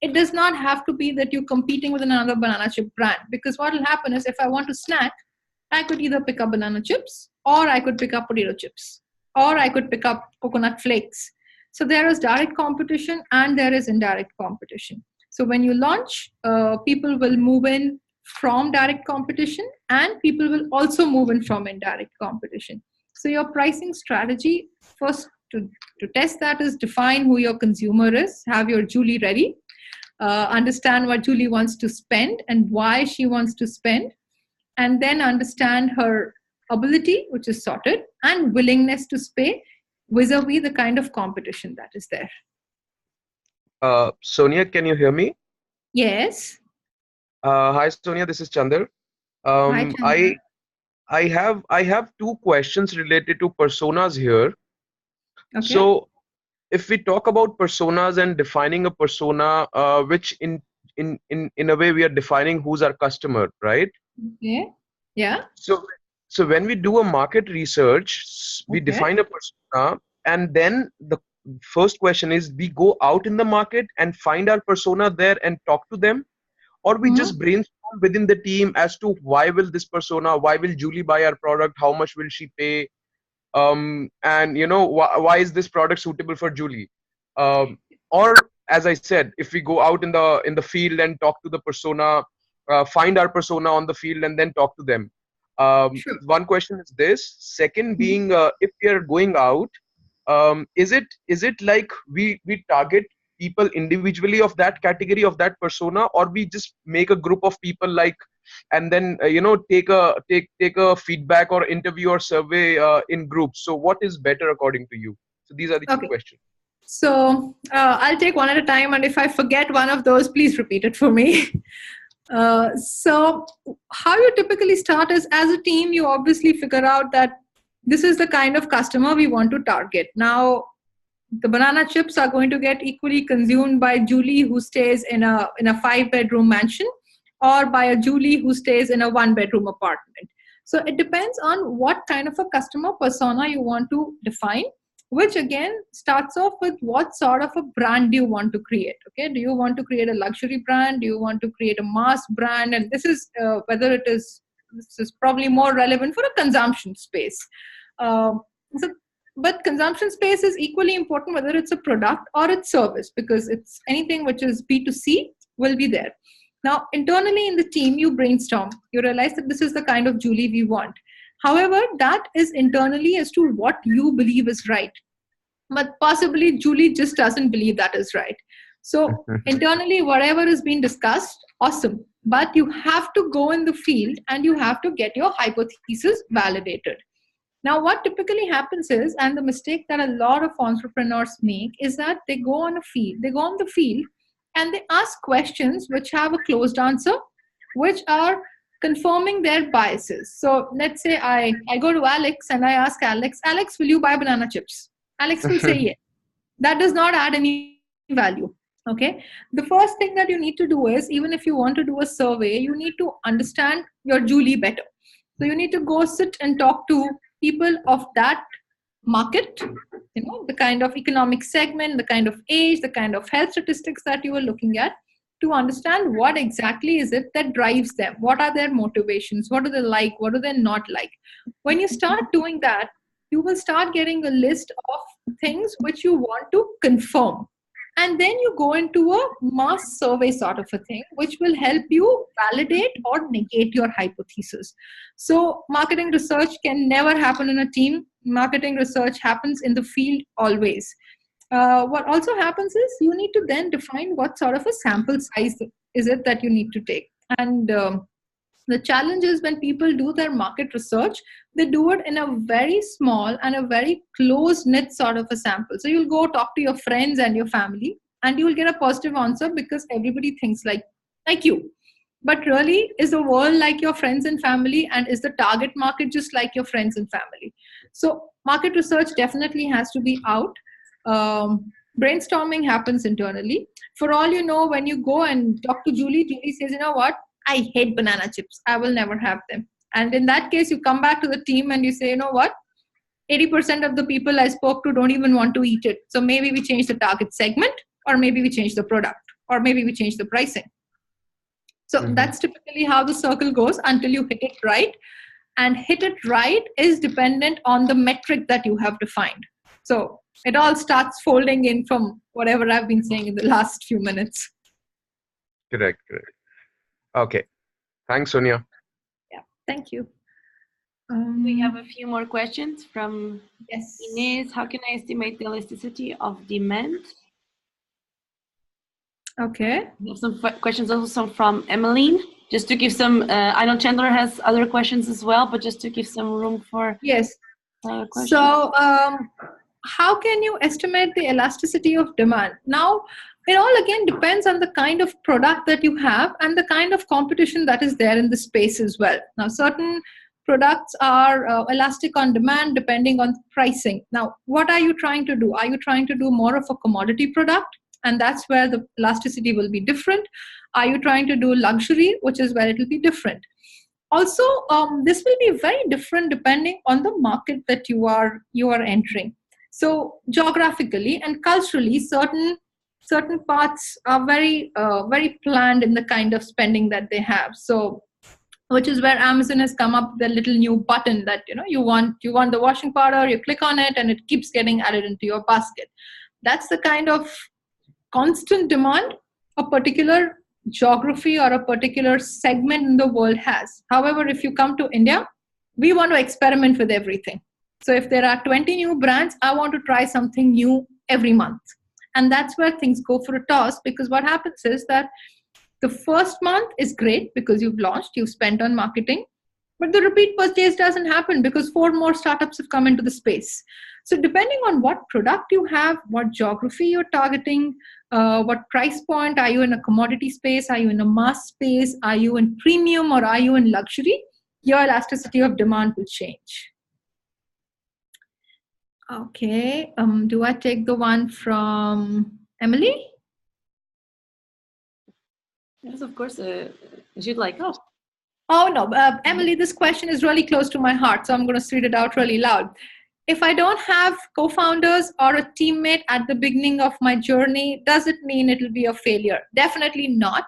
it does not have to be that you're competing with another banana chip brand, because what will happen is if I want to snack, I could either pick up banana chips, or I could pick up potato chips, or I could pick up coconut flakes. So there is direct competition and there is indirect competition. So when you launch, people will move in from direct competition and people will also move in from indirect competition. So your pricing strategy, first to test that, is define who your consumer is, have your Julie ready. Understand what Julie wants to spend and why she wants to spend, and then understand her ability, which is sorted, and willingness to pay vis-a-vis the kind of competition that is there. Sonia, can you hear me? Yes. Hi, Sonia. This is Chandar. Hi, Chandar. I have two questions related to personas here. Okay. So, if we talk about personas and defining a persona, which in a way we are defining who's our customer, right? Okay. Yeah. So when we do a market research, we define a persona, and then the first question is, we go out in the market and find our persona there and talk to them, or we just brainstorm within the team as to why will Julie buy our product, how much will she pay, and why is this product suitable for Julie, or as I said, if we go out in the field and talk to the persona, find our persona on the field and then talk to them. Sure. One question is this. Second being, if we are going out, is it like we target people individually of that category, of that persona, or we just make a group of people, like, and then take a feedback or interview or survey in groups? So what is better according to you? So these are the two Okay. questions. So I'll take one at a time, and if I forget one of those, please repeat it for me. So how you typically start is, as a team, you obviously figure out that this is the kind of customer we want to target. Now, the banana chips are going to get equally consumed by Julie, who stays in a 5-bedroom mansion, or by a Julie who stays in a 1-bedroom apartment. So it depends on what kind of a customer persona you want to define, which again starts off with what sort of a brand do you want to create. Okay, do you want to create a luxury brand? Do you want to create a mass brand? And this is this is probably more relevant for a consumption space. Uh, so but consumption space is equally important, whether it's a product or it's service, because it's anything which is B2C will be there. Now, internally in the team, you brainstorm. You realize that this is the kind of Julie we want. However, that is internally as to what you believe is right. But possibly Julie just doesn't believe that is right. So internally, whatever is being discussed, awesome. But you have to go in the field and you have to get your hypothesis validated. Now, what typically happens is, and the mistake that a lot of entrepreneurs make, is that they go on the field and they ask questions which have a closed answer, which are confirming their biases. So let's say I go to Alex and I ask Alex, will you buy banana chips? Alex will say yes. That does not add any value. Okay. The first thing that you need to do is, even if you want to do a survey, you need to understand your Julie better. So you need to go sit and talk to people of that market, the kind of economic segment, the kind of age, the kind of health statistics that you are looking at, to understand what exactly is it that drives them. What are their motivations? What do they like? What do they not like? When you start doing that, you will start getting a list of things which you want to confirm. And then you go into a mass survey sort of a thing, which will help you validate or negate your hypothesis. So marketing research can never happen in a team. Marketing research happens in the field always. What also happens is, you need to then define what sort of a sample size is it that you need to take. And the challenge is, when people do their market research, they do it in a very small and a very close-knit sort of a sample. So you'll go talk to your friends and your family, and you will get a positive answer because everybody thinks like you. But really, is the world like your friends and family? And is the target market just like your friends and family? So market research definitely has to be out. Brainstorming happens internally. For all you know, when you go and talk to Julie says, you know what? I hate banana chips. I will never have them. And in that case, you come back to the team and you say, you know what? 80% of the people I spoke to don't even want to eat it. So maybe we change the target segment, or maybe we change the product, or maybe we change the pricing. So that's typically how the circle goes until you hit it right. And hit it right is dependent on the metric that you have defined. So it all starts folding in from whatever I've been saying in the last few minutes. Correct. Okay. Thanks, Sonia. Yeah, thank you. We have a few more questions from Yes. Inez. How can I estimate the elasticity of demand? Okay. We have some questions also from Emmeline. Just to give some, I know Chandler has other questions as well, but just to give some room for yes. questions. So how can you estimate the elasticity of demand? Now, it all again depends on the kind of product that you have and the kind of competition that is there in the space as well. Now, certain products are elastic on demand depending on pricing. Now, what are you trying to do? Are you trying to do more of a commodity product? And that's where the elasticity will be different. Are you trying to do luxury, which is where it will be different? Also, this will be very different depending on the market that you are entering. So geographically and culturally, certain parts are very planned in the kind of spending that they have. So, which is where Amazon has come up with a little new button that you want the washing powder, you click on it, and it keeps getting added into your basket. That's the kind of constant demand a particular geography or a particular segment in the world has. However, if you come to India, we want to experiment with everything. So if there are 20 new brands, I want to try something new every month. And that's where things go for a toss, because what happens is that the first month is great because you've launched, you've spent on marketing, but the repeat purchase doesn't happen because 4 more startups have come into the space. So depending on what product you have, what geography you're targeting, what price point, are you in a commodity space, are you in a mass space, are you in premium, or are you in luxury, your elasticity of demand will change. Okay, do I take the one from Emily? Yes, of course. If you'd like. Oh no, Emily, this question is really close to my heart, so I'm going to read it out really loud. If I don't have co-founders or a teammate at the beginning of my journey, does it mean it'll be a failure? Definitely not.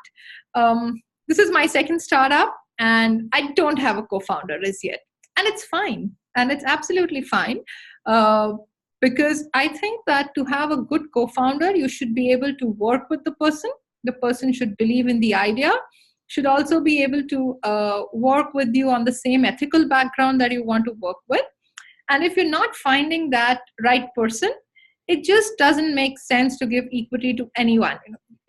This is my second startup, and I don't have a co-founder as yet, and it's fine, and it's absolutely fine, because I think that to have a good co-founder, you should be able to work with the person. The person should believe in the idea, should also be able to work with you on the same ethical background that you want to work with. And if you're not finding that right person, it just doesn't make sense to give equity to anyone.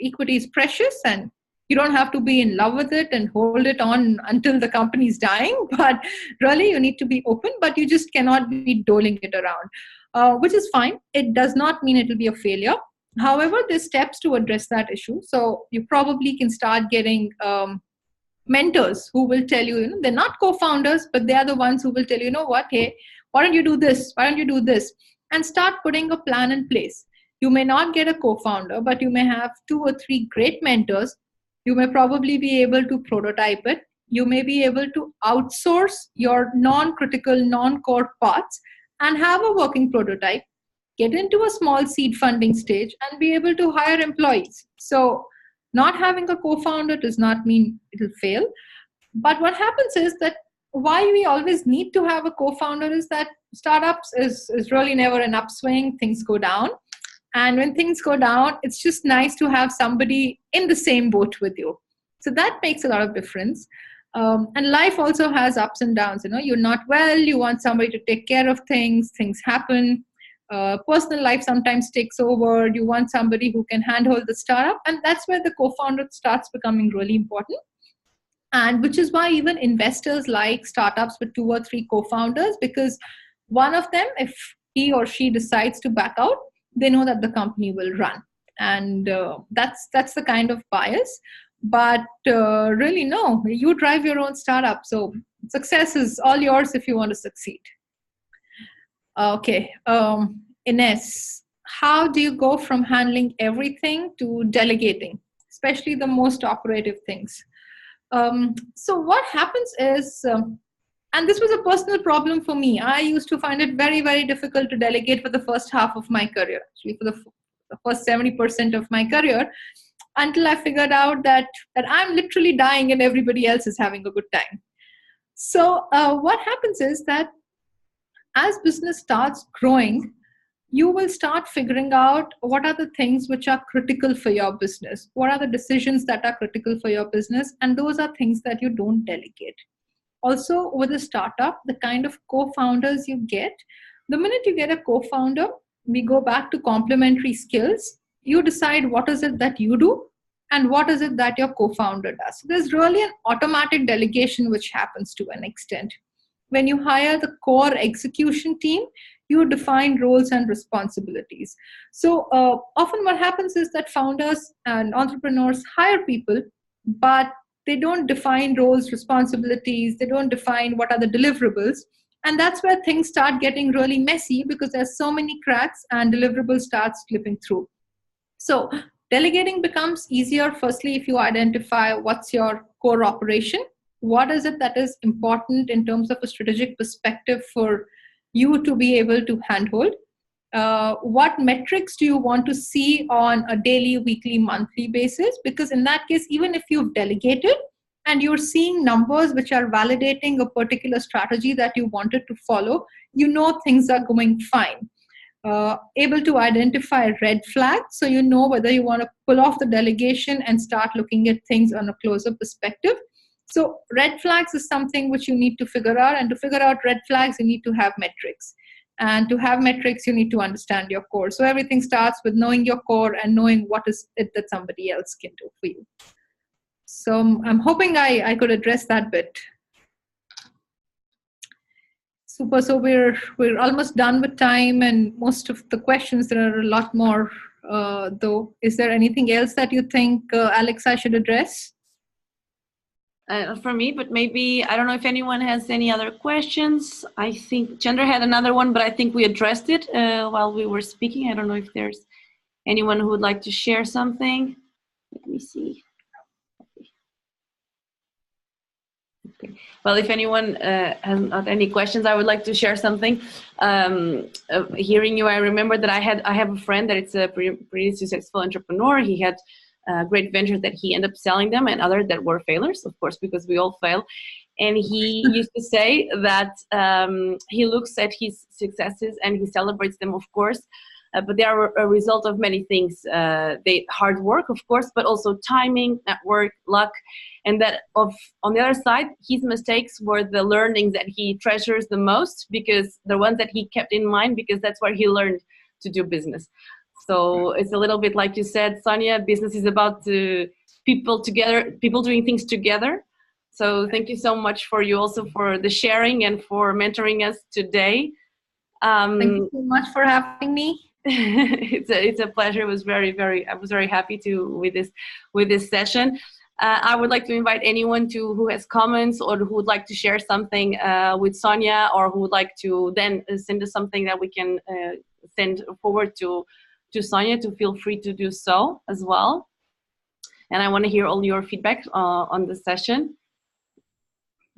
Equity is precious, and you don't have to be in love with it and hold it on until the company is dying. But really, you need to be open, but you just cannot be doling it around, which is fine. It does not mean it will be a failure. However, there's steps to address that issue. So you probably can start getting mentors who will tell you, they're not co-founders, but they are the ones who will tell you, what, hey, why don't you do this? Why don't you do this? And start putting a plan in place. You may not get a co-founder, but you may have 2 or 3 great mentors. You may probably be able to prototype it. You may be able to outsource your non-critical, non-core parts and have a working prototype, get into a small seed funding stage, and be able to hire employees. So not having a co-founder does not mean it'll fail. But what happens is that why we always need to have a co-founder is that startups is really never an upswing. Things go down. And when things go down, it's just nice to have somebody in the same boat with you. So that makes a lot of difference. And life also has ups and downs. You're not well, you want somebody to take care of things happen. Personal life sometimes takes over. You want somebody who can handhold the startup. And that's where the co-founder starts becoming really important. And which is why even investors like startups with 2 or 3 co-founders, because one of them, if he or she decides to back out, they know that the company will run. And that's the kind of bias. But really, no, you drive your own startup. So success is all yours if you want to succeed. Okay. Ines, how do you go from handling everything to delegating, especially the most operative things? So what happens is, and this was a personal problem for me. I used to find it very, very difficult to delegate for the first half of my career, actually for the first 70% of my career, until I figured out that I'm literally dying and everybody else is having a good time. So what happens is that as business starts growing, you will start figuring out what are the things which are critical for your business, what are the decisions that are critical for your business, and those are things that you don't delegate. Also, with a startup, the kind of co-founders you get, the minute you get a co-founder, we go back to complementary skills. You decide what is it that you do and what is it that your co-founder does. So there's really an automatic delegation which happens to an extent. When you hire the core execution team, you define roles and responsibilities. So often what happens is that founders and entrepreneurs hire people, but they don't define roles, responsibilities, they don't define what are the deliverables. And that's where things start getting really messy because there's so many cracks and deliverables start slipping through. So delegating becomes easier, firstly, if you identify what's your core operation. What is it that is important in terms of a strategic perspective for you to be able to handhold? What metrics do you want to see on a daily, weekly, monthly basis? Because in that case, even if you've delegated and you're seeing numbers which are validating a particular strategy that you wanted to follow, things are going fine. Able to identify red flags, so you know whether you want to pull off the delegation and start looking at things on a closer perspective. So red flags is something which you need to figure out. And to figure out red flags, you need to have metrics. And to have metrics, you need to understand your core. So everything starts with knowing your core and knowing what is it that somebody else can do for you. So I'm hoping I could address that bit. Super. So we're almost done with time, and most of the questions, there are a lot more though. Is there anything else that you think, Alex, I should address? For me, but maybe, I don't know if anyone has any other questions. I think Chandra had another one, but I think we addressed it while we were speaking. I don't know if there's anyone who would like to share something. Let me see. Okay. Well, if anyone has not any questions, I would like to share something. Hearing you, I remember that I have a friend that it's a pretty successful entrepreneur. He had great ventures that he ended up selling them, and others that were failures, of course, because we all fail. And he used to say that he looks at his successes and he celebrates them, of course, but they are a result of many things. Hard work, of course, but also timing, network, luck, and that on the other side, his mistakes were the learnings that he treasures the most, because the ones that he kept in mind, because that's where he learned to do business. So it's a little bit like you said, Sonia, business is about people together, people doing things together. So thank you so much for you also for the sharing and for mentoring us today. Thank you so much for having me. It's a pleasure. It was I was very happy with this session. I would like to invite anyone who has comments or who would like to share something with Sonia, or who would like to then send us something that we can send forward to Sonia, to feel free to do so as well. And I want to hear all your feedback on the session.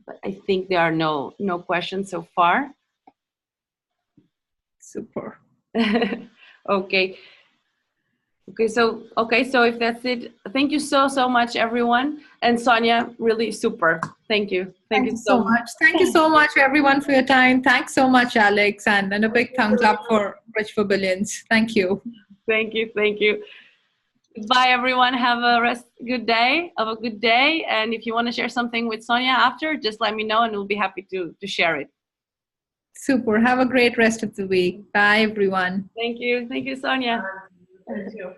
But I think there are no questions so far. Super. Okay. So if that's it, thank you so much, everyone. And Sonia, really super. Thank you. Thank you so much. Thank you so much, everyone, for your time. Thanks so much, Alex, and a big thumbs up for Rich for Billions. Thank you. Thank you. Bye, everyone. Have a good day. And if you want to share something with Sonia after, just let me know, and we'll be happy to share it. Super. Have a great rest of the week. Bye, everyone. Thank you, Sonia. Thank you.